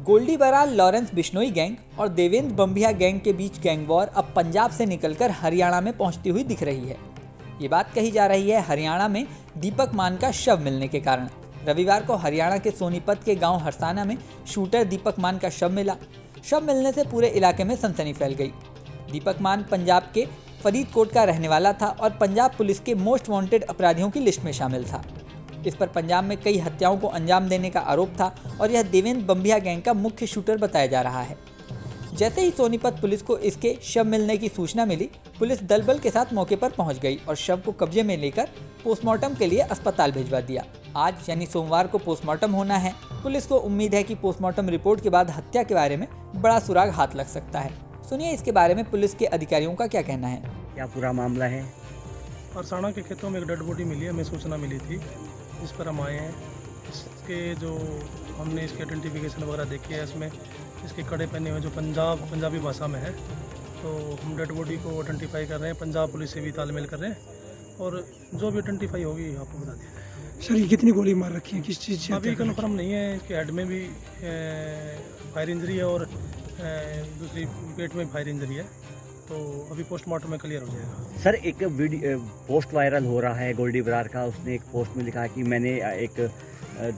Goldy Brar Lawrence Bishnoi gang और Devendra बम्बिया gang के बीच gang war अब पंजाब से निकलकर हरियाणा में पहुंचती हुई दिख रही है। ये बात कही जा रही है हरियाणा में दीपक मान का शव मिलने के कारण। रविवार को हरियाणा के सोनीपत के गांव हरसाना में शूटर दीपक मान का शव मिला। शव मिलने से पूरे इलाके में सनसनी फैल गई। दीपक मान पंजाब के फरीदकोट का रहने वाला था और पंजाब पुलिस के मोस्ट वांटेड अपराधियों की लिस्ट में शामिल था। इस पर पंजाब में कई हत्याओं को अंजाम देने का आरोप था और यह देवेंद्र बम्बिया गैंग का मुख्य शूटर बताया जा रहा है। जैसे ही सोनीपत पुलिस को इसके शव मिलने की सूचना मिली, पुलिस दल बल के साथ मौके पर पहुंच गई और शव को कब्जे में लेकर पोस्टमार्टम के लिए अस्पताल भिजवा दिया। आज यानी सोमवार को पोस्टमार्टम होना है। पुलिस को उम्मीद है कि पोस्टमार्टम रिपोर्ट के बाद हत्या के बारे में बड़ा सुराग हाथ लग सकता है। सुनिए इसके बारे में पुलिस के अधिकारियों का क्या कहना है। क्या पूरा मामला है? हरसाना के खेतों में एक डेड बॉडी मिली है, हमें सूचना मिली थी, जिस पर हम आए हैं। इसके जो हमने इसके आइडेंटिफिकेशन वगैरह देखी है, इसमें इसके कड़े पहने हुए जो पंजाबी भाषा में है, तो हम डेड बॉडी को आइडेंटिफाई कर रहे हैं। पंजाब पुलिस से भी तालमेल कर रहे हैं और जो भी आइडेंटिफाई होगी आपको बता दिया जाएगा। सर, ये कितनी गोली मार रखी है, किस चीज़ से? अभी कन्फर्म नहीं है। इसके हेड में भी फायर इंजरी है और दूसरी पेट में फायर इंजरी है, तो अभी पोस्टमार्टम में क्लियर हो जाएगा। सर, एक वीडियो पोस्ट वायरल हो रहा है गोल्डी बरार का। उसने एक पोस्ट में लिखा है कि मैंने एक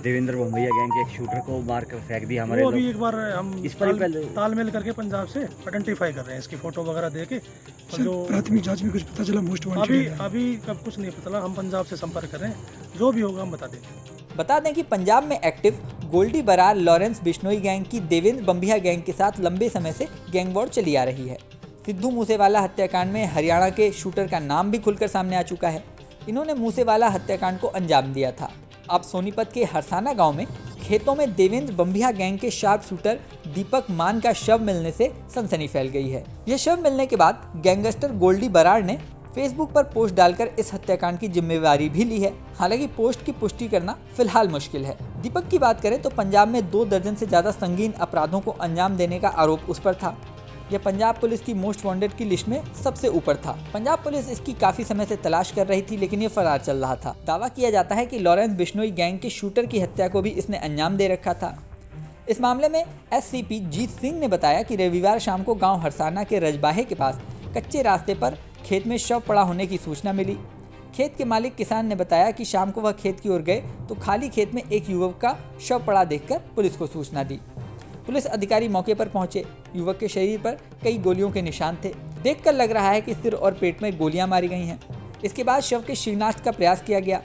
देवेंद्र बम्बिया गैंग के एक शूटर को मार कर फेंक दिया। हमारे अभी एक बार हम इस पर तालमेल करके पंजाब से आइडेंटिफाई कर रहे हैं, इसकी फोटो वगैरह दे के। जो प्राथमिक जांच में कुछ पता चला मोस्ट वांटेड? अभी कब कुछ नहीं पता चला। हम पंजाब से संपर्क कर रहे हैं, जो भी होगा हम बता देंगे। बता दें कि पंजाब में एक्टिव गोल्डी बराल लॉरेंस बिश्नोई गैंग की देवेंद्र बम्बिया गैंग के साथ लंबे समय से गैंग वॉर चली आ रही है। सिद्धू मूसेवाला हत्याकांड में हरियाणा के शूटर का नाम भी खुलकर सामने आ चुका है। इन्होंने मूसेवाला हत्याकांड को अंजाम दिया था। अब सोनीपत के हरसाना गांव में खेतों में देवेंद्र बम्बिया गैंग के शार्प शूटर दीपक मान का शव मिलने से सनसनी फैल गई है। यह शव मिलने के बाद गैंगस्टर गोल्डी बरार ने फेसबुक पर पोस्ट डालकर इस हत्याकांड की जिम्मेवारी भी ली है। हालांकि पोस्ट की पुष्टि करना फिलहाल मुश्किल है। दीपक की बात करें तो पंजाब में 2 दर्जन से ज्यादा संगीन अपराधों को अंजाम देने का आरोप उस पर था। यह पंजाब पुलिस की मोस्ट वांटेड की लिस्ट में सबसे ऊपर था। पंजाब पुलिस इसकी काफी समय से तलाश कर रही थी, लेकिन ये फरार चल रहा था। दावा किया जाता है कि लॉरेंस बिश्नोई गैंग के शूटर की हत्या को भी इसने अंजाम दे रखा था। इस मामले में एससीपी जीत सिंह ने बताया कि रविवार शाम को गांव हरसाना के रजबाहे के पास कच्चे रास्ते पर खेत में शव पड़ा होने की सूचना मिली। खेत के मालिक किसान ने बताया कि शाम को वह खेत की ओर गए तो खाली खेत में एक युवक का शव पड़ा देखकर पुलिस को सूचना दी। पुलिस अधिकारी मौके पर पहुंचे। युवक के शरीर पर कई गोलियों के निशान थे। देखकर लग रहा है कि सिर और पेट में गोलियां मारी गई हैं। इसके बाद शव के शिनाख्त का प्रयास किया गया।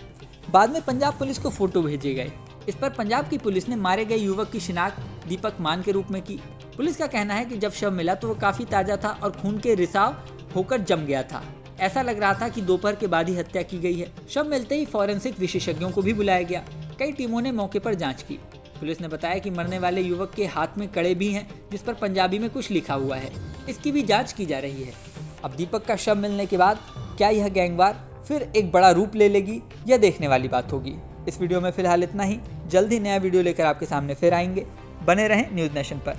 बाद में पंजाब पुलिस को फोटो भेजे गए। इस पर पंजाब की पुलिस ने मारे गए युवक की शिनाख्त दीपक मान के रूप में की। पुलिस का कहना है कि जब शव मिला तो वो काफी ताजा था और खून के रिसाव होकर जम गया था। ऐसा लग रहा था कि दोपहर के बाद ही हत्या की गई है। शव मिलते ही फॉरेंसिक विशेषज्ञों को भी बुलाया गया। कई टीमों ने मौके पर जांच की। पुलिस ने बताया कि मरने वाले युवक के हाथ में कड़े भी हैं, जिस पर पंजाबी में कुछ लिखा हुआ है। इसकी भी जांच की जा रही है। अब दीपक का शव मिलने के बाद क्या यह गैंगवार फिर एक बड़ा रूप ले लेगी, यह देखने वाली बात होगी। इस वीडियो में फिलहाल इतना ही। जल्द ही नया वीडियो लेकर आपके सामने फिर आएंगे। बने रहें न्यूज़ नेशन पर।